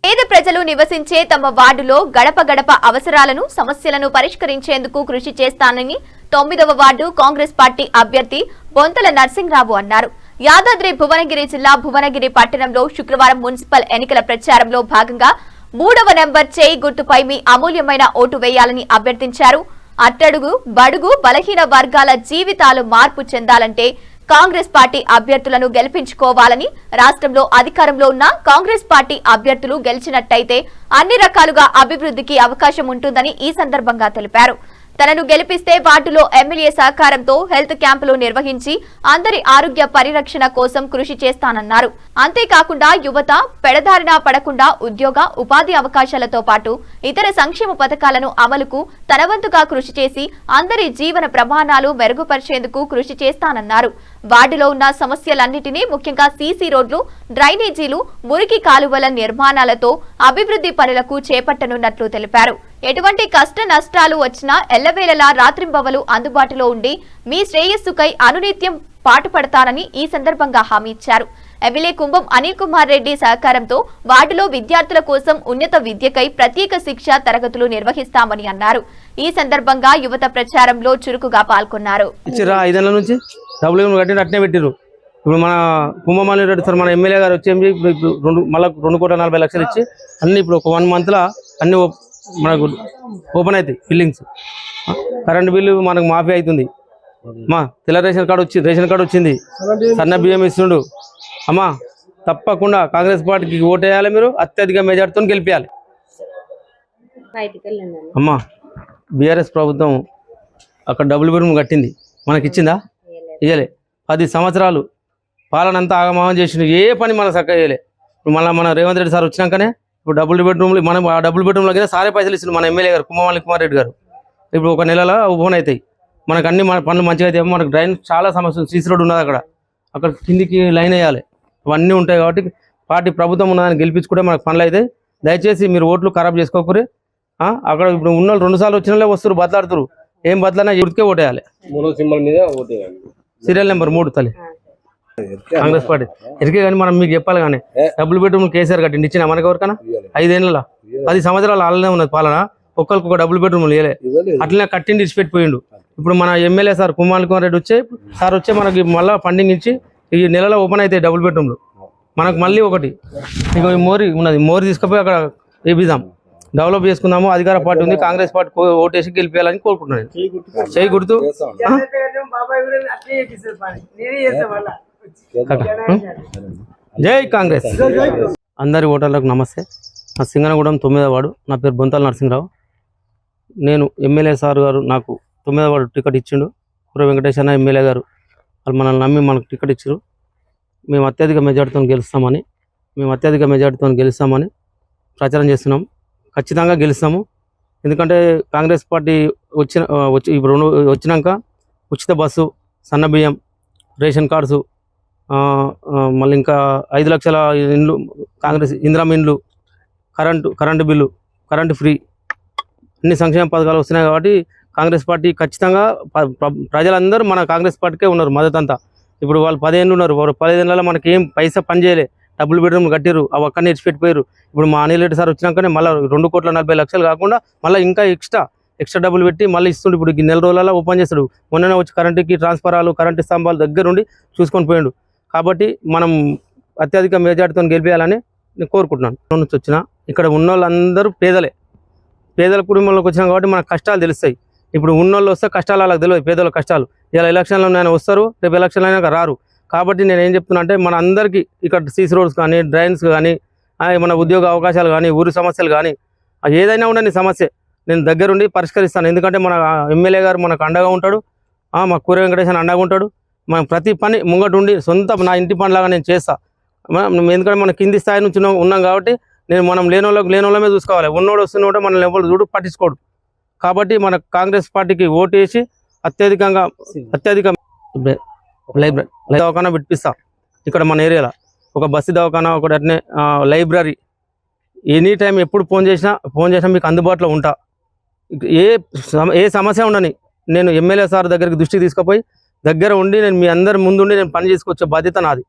పేద ప్రజలు నివసించే తమ వార్డులో గడప గడప అవసరాలను సమస్యలను పరిష్కరించేందుకు కృషి చేస్తానని 9వ వార్డు కాంగ్రెస్ పార్టీ అభ్యర్థి బొంతల నర్సింగ్రావు అన్నారు. యాదాద్రి భువనగిరి జిల్లా భువనగిరి పట్టణంలో శుక్రవారం మున్సిపల్ ఎన్నికల ప్రచారంలో భాగంగా 3వ నెంబర్ చేయి గుర్తుపై మీ అమూల్యమైన ఓటు వేయాలని అభ్యర్థించారు. అట్టడుగు బడుగు బలహీన వర్గాల జీవితాలు మార్పు చెందాలంటే కాంగ్రెస్ పార్టీ అభ్యర్థులను గెలిపించుకోవాలని, రాష్ట్రంలో అధికారంలో ఉన్న కాంగ్రెస్ పార్టీ అభ్యర్థులు గెలిచినట్టయితే అన్ని రకాలుగా అభివృద్ధికి అవకాశం ఉంటుందని ఈ సందర్భంగా తెలిపారు. తనను గెలిపిస్తే వార్డులో ఎమ్మెల్యే సహకారంతో హెల్త్ క్యాంపులు నిర్వహించి అందరి ఆరోగ్య పరిరక్షణ కోసం కృషి చేస్తానన్నారు. అంతేకాకుండా యువత పెడదారిన పడకుండా ఉద్యోగ ఉపాధి అవకాశాలతో పాటు ఇతర సంక్షేమ పథకాలను అమలుకు తన వంతుగా కృషి చేసి అందరి జీవన ప్రమాణాలు మెరుగుపరిచేందుకు కృషి చేస్తానన్నారు. వార్డులో ఉన్న సమస్యలన్నిటినీ ముఖ్యంగా సీసీ రోడ్లు, డ్రైనేజీలు, మురికి కాలువల నిర్మాణాలతో అభివృద్ధి పనులకు చేపట్టనున్నట్లు తెలిపారు. ఎటువంటి కష్ట నష్టాలు వచ్చినా ఎల్లవేళలా రాత్రింబవలు అందుబాటులో ఉండి మీ శ్రేయస్సుకై అనునిత్యం పాటుపడతానని ఈ సందర్భంగా హామీ ఇచ్చారు. ఎమ్మెల్యే కుంభం అనిల్ కుమార్ రెడ్డి సహకారంతో వార్డులో విద్యార్థుల కోసం ఉన్నత విద్యకై ప్రత్యేక శిక్ష తరగతులు నిర్వహిస్తామని అన్నారు. ఈ సందర్భంగా యువత ప్రచారంలో చురుకుగా పాల్గొన్నారు. ఇప్పుడు మన కుంభమాలి రెడ్డి సార్ మన ఎమ్మెల్యే గారు వచ్చి మళ్ళీ 2,40,00,000 ఇచ్చి అన్ని ఇప్పుడు ఒక 1 monthలో అన్ని మనకు ఓపెన్ అవుతాయి బిల్డింగ్స్. కరెంట్ బిల్లు మనకు మాఫీ అవుతుంది. మా తెల్ల రేషన్ కార్డు వచ్చింది. సన్న బియ్యం ఇస్తుండు. అమ్మా తప్పకుండా కాంగ్రెస్ పార్టీకి ఓటేయాలి. మీరు అత్యధిక మెజార్టీతో గెలిపించాలి. అమ్మా బీఆర్ఎస్ ప్రభుత్వం అక్కడ డబుల్ బెడ్రూమ్ కట్టింది, మనకి ఇచ్చిందా? ఇయ్యలే. 10 సంవత్సరాలు పాలన అంతా ఆగమాగం చేసిండు. ఏ పని మనం చక్కగా చేయలే. ఇప్పుడు మళ్ళీ మన రేవంత్ రెడ్డి సార్ వచ్చినాకనే ఇప్పుడు డబుల్ బెడ్రూమ్లు మనం ఆ డబుల్ బెడ్రూమ్లో కింద సారే పైసలు ఇస్తుంది మన ఎమ్మెల్యే గారు కుంభమాలి కుమార్ రెడ్డి గారు. ఇప్పుడు ఒక నెలలో ఓపెన్ అవుతాయి. మనకు అన్ని పనులు మంచిగా అయితే మనకు డ్రైన్ చాలా సమస్యలు. సీసీ రోడ్ ఉన్నది, అక్కడ కిందికి లైన్ వేయాలి. అవన్నీ ఉంటాయి కాబట్టి పార్టీ ప్రభుత్వం ఉన్నదాన్ని గెలిపించుకుంటే మనకు పనులు అయితే. దయచేసి మీరు ఓట్లు ఖరాబ్ చేసుకోకూరి. అక్కడ ఇప్పుడు ఉన్న 2 సార్లు వచ్చిన వాళ్ళే వస్తారు, బదలాడుతారు. ఏం బదలైనా ఎవరికే ఓటేయాలి. సీరియల్ నెంబర్ 3 తల్లి కాంగ్రెస్ పార్టీ ఎరికే. కానీ మనం మీకు చెప్పాలి. కానీ డబుల్ బెడ్రూమ్ కేసీఆర్ కట్టిండి ఇచ్చిన మనకి ఎవరికైనా 5 ఏళ్ళ 10 సంవత్సరాలు అలానే ఉన్నది పాలన. ఒక్కరికి ఒక డబుల్ బెడ్రూమ్ లేలే. అట్లనే కట్టిండి ఇచ్చిపెట్టిపోయిండు. ఇప్పుడు మన ఎమ్మెల్యే సార్ కుంభమాలి కుమార్ రెడ్డి వచ్చే మనకి మళ్ళీ ఫండింగ్ ఇచ్చి ఈ నెలలో ఓపెన్ అవుతాయి డబుల్ బెడ్రూమ్లు. మనకు మళ్ళీ ఒకటి ఇంకో మోరీ ఉన్నది. మోరీ తీసుకుపోయి అక్కడ వేపిద్దాం, డెవలప్ చేసుకుందాము. అధికార పార్టీ ఉంది, కాంగ్రెస్ పార్టీ ఓటేసి గెలిపేయాలని కోరుకుంటున్నాను. చేయి గుర్తు. జై కాంగ్రెస్. అందరి ఓటర్లకు నమస్తే. నా సింగనగూడెం 9వ వార్డు. నా పేరు బొంతల నరసింహరావు. నేను ఎమ్మెల్యే సార్ గారు నాకు 9వ వార్డు టికెట్ ఇచ్చిండు. కుర్ర వెంకటేష్ అన్న ఎమ్మెల్యే గారు వాళ్ళు మనల్ని నమ్మి మనకు టికెట్ ఇచ్చారు. మేము అత్యధిక మెజార్టీతో గెలుస్తామని ప్రచారం చేస్తున్నాం. ఖచ్చితంగా గెలుస్తాము. ఎందుకంటే కాంగ్రెస్ పార్టీ ఇప్పుడు వచ్చినాక ఉచిత బస్సు, సన్న బియ్యం, రేషన్ కార్డ్సు, మళ్ళీ ఇంకా 5 లక్షల ఇండ్లు, కాంగ్రెస్ ఇందిరమ్మ ఇండ్లు, కరెంటు బిల్లు, కరెంటు ఫ్రీ, అన్ని సంక్షేమ పథకాలు వస్తున్నాయి. కాబట్టి కాంగ్రెస్ పార్టీ ఖచ్చితంగా ప్రజలందరూ మన కాంగ్రెస్ పార్టీకే ఉన్నారు మద్దతు అంతా. ఇప్పుడు వాళ్ళు 10 ఏళ్ళు ఉన్నారు. 15 ఏళ్ళలో మనకి ఏం పైసా పని చేయలే. డబుల్ బెడ్రూమ్ కట్టారు, అవి అక్కడనే ఇచ్చిపెట్టిపోయారు. ఇప్పుడు మా అనిల్ రెడ్డి సార్ వచ్చినాకనే మళ్ళీ 2,40,00,000 కాకుండా మళ్ళీ ఇంకా ఎక్స్ట్రా డబ్బులు పెట్టి మళ్ళీ ఇస్తుండే. ఇప్పుడు ఈ నెల రోజులలో ఓపెన్ చేస్తాడు. మొన్ననే వచ్చి కరెంటుకి ట్రాన్స్ఫారాలు, కరెంటు స్తంభాలు దగ్గరుండి చూసుకొని పోయాడు. కాబట్టి మనం అత్యధిక మెజార్టీతో గెలిపేయాలని నేను కోరుకుంటున్నాను. నుంచి వచ్చిన ఇక్కడ ఉన్న వాళ్ళందరూ పేదల కుటుంబంలోకి వచ్చినాం కాబట్టి మనకు కష్టాలు తెలుస్తాయి. ఇప్పుడు ఉన్నోళ్ళు వస్తే కష్టాలు వాళ్ళకి తెలియదు, పేదల కష్టాలు. ఇలా ఎలక్షన్లో నేను వస్తారు, రేపు ఎలక్షన్లు అయినాక రారు. కాబట్టి నేను ఏం చెప్తున్నా అంటే మన అందరికీ ఇక్కడ సీసీ రోడ్స్ కానీ, డ్రైన్స్ కానీ, మన ఉద్యోగ అవకాశాలు కానీ, ఊరి సమస్యలు కానీ, ఏదైనా ఉండని సమస్య నేను దగ్గరుండి పరిష్కరిస్తాను. ఎందుకంటే మన ఎమ్మెల్యే గారు మనకు అండగా ఉంటాడు. మా కుర్ర వెంకటేశ్వర అండగా ఉంటాడు. మనం ప్రతి పని ముంగట ఉండి సొంత నా ఇంటి పనిలాగా నేను చేస్తాను. ఎందుకంటే మన కింది స్థాయి నుంచి ఉన్నాం కాబట్టి మనం లేనోళ్ళమే చూసుకోవాలి. ఉన్నోడు వస్తున్నోడు మనం ఎవరు చూడు పట్టించుకోడు. కాబట్టి మన కాంగ్రెస్ పార్టీకి ఓటేసి అత్యధిక లైబ్రరీ దవాఖానా పెట్టిస్తా. ఇక్కడ మన ఏరియాలో ఒక బస్సు దవాఖానా, ఒకటి అట్నే లైబ్రరీ. ఎనీ టైం ఎప్పుడు ఫోన్ చేసినా మీకు అందుబాటులో ఉంటా. ఏ సమస్య ఉండని నేను ఎమ్మెల్యే సార్ దగ్గరికి దృష్టికి తీసుకుపోయి దగ్గర ఉండి నేను మీ అందరి ముందుండి నేను పని చేసుకొచ్చే బాధ్యత నాది.